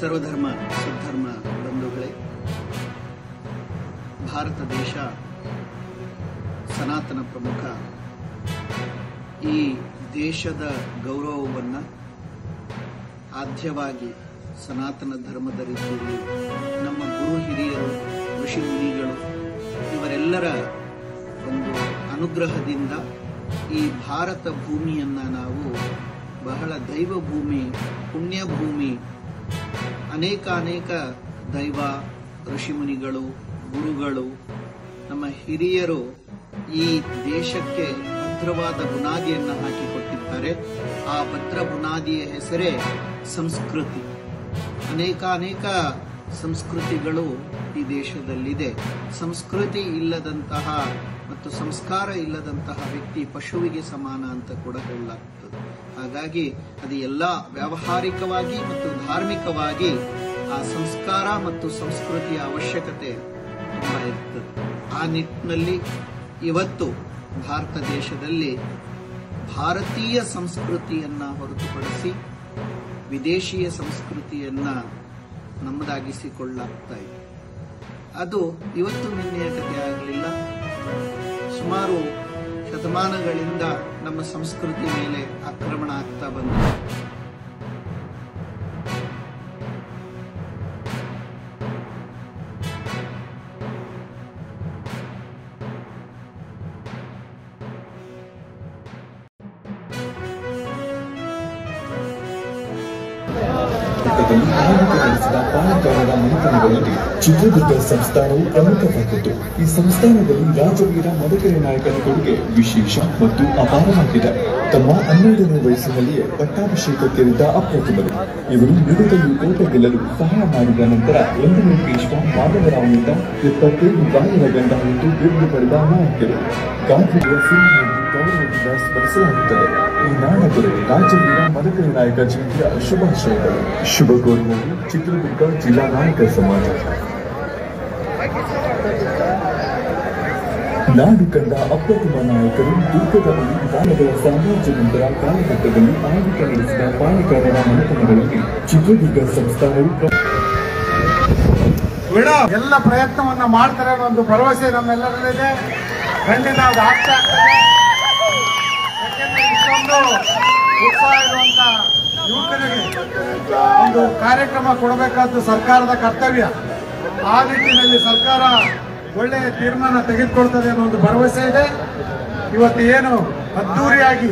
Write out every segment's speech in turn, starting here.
ಸರ್ವಧರ್ಮ ಸದ್ಧರ್ಮ ಬಂಧುಗಳೇ, ಭಾರತ ದೇಶ ಸನಾತನ ಪ್ರಮುಖ. ಈ ದೇಶದ ಗೌರವವನ್ನು ಆದ್ಯವಾಗಿ ಸನಾತನ ಧರ್ಮದ ರೀತಿಯಲ್ಲಿ ನಮ್ಮ ಗುರು ಹಿರಿಯರು, ಋಷಿ ಮುನಿಗಳು ಇವರೆಲ್ಲರ ಒಂದು ಅನುಗ್ರಹದಿಂದ ಈ ಭಾರತ ಭೂಮಿಯನ್ನ ನಾವು ಬಹಳ ದೈವ ಭೂಮಿ, ಪುಣ್ಯ ಭೂಮಿ, ಅನೇಕ ದೈವ ಋಷಿಮುನಿಗಳು, ಗುರುಗಳು, ನಮ್ಮ ಹಿರಿಯರು ಈ ದೇಶಕ್ಕೆ ಭದ್ರವಾದ ಬುನಾದಿಯನ್ನು ಹಾಕಿಕೊಟ್ಟಿದ್ದಾರೆ. ಆ ಭದ್ರ ಬುನಾದಿಯ ಹೆಸರೇ ಸಂಸ್ಕೃತಿ. ಅನೇಕ ಸಂಸ್ಕೃತಿಗಳು ಈ ದೇಶದಲ್ಲಿದೆ. ಸಂಸ್ಕೃತಿ ಇಲ್ಲದಂತಹ ಮತ್ತು ಸಂಸ್ಕಾರ ಇಲ್ಲದಂತಹ ವ್ಯಕ್ತಿ ಪಶುವಿಗೆ ಸಮಾನ ಅಂತ ಕೂಡ ಹೇಳಲಾಗ್ತದೆ. ಹಾಗಾಗಿ ಅದು ಎಲ್ಲ ವ್ಯಾವಹಾರಿಕವಾಗಿ ಮತ್ತು ಧಾರ್ಮಿಕವಾಗಿ ಆ ಸಂಸ್ಕಾರ ಮತ್ತು ಸಂಸ್ಕೃತಿಯ ಅವಶ್ಯಕತೆ ತುಂಬಾ ಇರ್ತದೆ. ಆ ನಿಟ್ಟಿನಲ್ಲಿ ಇವತ್ತು ಭಾರತ ದೇಶದಲ್ಲಿ ಭಾರತೀಯ ಸಂಸ್ಕೃತಿಯನ್ನ ಹೊರತುಪಡಿಸಿ ವಿದೇಶೀಯ ಸಂಸ್ಕೃತಿಯನ್ನ ನಮ್ಮದಾಗಿಸಿಕೊಳ್ಳಲಾಗ್ತಾ ಇದೆ. ಅದು ಇವತ್ತು ನಿನ್ನೆಯ ಕಥೆ ಆಗಲಿಲ್ಲ. ಸುಮಾರು ಶತಮಾನಗಳಿಂದ ನಮ್ಮ ಸಂಸ್ಕೃತಿ ಮೇಲೆ ಆಕ್ರಮಣ ಆಗ್ತಾ ಬಂದಿದೆ. ನಡೆಸಿದ ಪಾಲುಗಾರರ ಮನೆತನಗಳಲ್ಲಿ ಚಿತ್ರದುರ್ಗ ಸಂಸ್ಥಾನವು ಪ್ರಮುಖವಾಗಿತ್ತು. ಈ ಸಂಸ್ಥಾನದಲ್ಲಿ ರಾಜವೀರ ಮದಕರಿ ನಾಯಕನ ಕೊಡುಗೆ ವಿಶೇಷ ಮತ್ತು ಅಪಾರವಾಗಿದೆ. ತಮ್ಮ 12ನೇ ವಯಸ್ಸಿನಲ್ಲಿಯೇ ಪಟ್ಟಾಭಿಷೇಕಕ್ಕೇರಿದ ಅಪ್ರತಿಮರು. ಇವರು ಯುಗದಲ್ಲಿ ಕೋಟೆ ಗೆಲ್ಲಲು ಸಹಾಯ ಮಾಡಿದ ನಂತರ 1ನೇ ಪೇಶ್ವ ಮಾಧವರಾವ್ನಿಂದ 77 ಗಾಯರ ಗಂಡ ಎಂದು ಬಿರುದು ಪಡೆದ ನಾಯಕರು. ಗಾಂಧಿಯ ಸಿಂಹವನ್ನು ಗೌರವದಿಂದ ಸ್ಮರಿಸಲಾಗುತ್ತದೆ. ಈ ನಾಡದೊರೆ ರಾಜವೀರ ಮದಕರಿ ನಾಯಕ ಜಯಂತಿಯ ಶುಭಾಶಯಗಳು. ಶುಭ ಕೋರುವುದು ಚಿತ್ರದುರ್ಗ ಜಿಲ್ಲಾ ನಾಯಕ ಸಮಾಜ. ನಾಡು ಕಂಡ ಅಪ್ರತಿಮ ನಾಯಕರು ದುರ್ಗದ ಬಳಿ ದಾನಗಳ ಸಾಮ್ರಾಜ್ಯ ನಂತರ ಕಾಲಘಟ್ಟದಲ್ಲಿ ಆಳ್ವಿಕೆ ನಡೆಸಿದ ಪಾಲುಗಾರರ ಮನೆತನಗಳಲ್ಲಿ ಚಿತ್ರದುರ್ಗ ಸಂಸ್ಥಾನವು ಎಲ್ಲ ಪ್ರಯತ್ನವನ್ನ ಮಾಡ್ತಾರೆ ಅನ್ನೋ ಒಂದು ಭರವಸೆ ನಮ್ಮೆಲ್ಲರಲ್ಲಿದೆ. ಖಂಡಿತ ಅದು ಆಗ್ತಾ ಆಗ್ತದೆ. ಯಾಕೆಂದ್ರೆ ಇಷ್ಟೊಂದು ಉತ್ಸಾಹ ಇರುವಂತ ಯುವಕರಿಗೆ ಒಂದು ಕಾರ್ಯಕ್ರಮ ಕೊಡಬೇಕಾದ್ದು ಸರ್ಕಾರದ ಕರ್ತವ್ಯ. ಆ ನಿಟ್ಟಿನಲ್ಲಿ ಸರ್ಕಾರ ಒಳ್ಳೆಯ ತೀರ್ಮಾನ ತೆಗೆದುಕೊಳ್ತದೆ ಅನ್ನೋ ಒಂದು ಭರವಸೆ ಇದೆ. ಇವತ್ತು ಏನು ಅದ್ದೂರಿಯಾಗಿ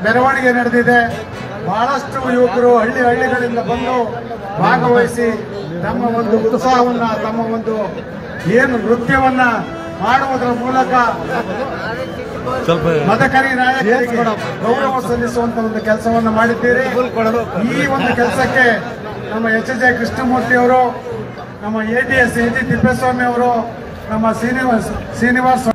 ಮೆರವಣಿಗೆ ನಡೆದಿದೆ, ಬಹಳಷ್ಟು ಯುವಕರು ಹಳ್ಳಿಗಳಿಂದ ಬಂದು ಭಾಗವಹಿಸಿ ತಮ್ಮ ಒಂದು ಉತ್ಸಾಹವನ್ನ, ತಮ್ಮ ಒಂದು ಏನು ನೃತ್ಯವನ್ನ ಮಾಡುವುದರ ಮೂಲಕ ಮದಕರಿ ನಾಯಕರಿಗೆ ಗೌರವ ಸಲ್ಲಿಸುವಂತ ಒಂದು ಕೆಲಸವನ್ನ ಮಾಡಿದ್ದೀರಿ. ಈ ಒಂದು ಕೆಲಸಕ್ಕೆ ನಮ್ಮ ಎಚ್ ಜೆ ಕೃಷ್ಣಮೂರ್ತಿ ಅವರು, ನಮ್ಮ ADS ಎ ಜಿ ತಿಪ್ಪೇಸ್ವಾಮಿ ಅವರು, ನಮ್ಮ ಶ್ರೀನಿವಾಸ್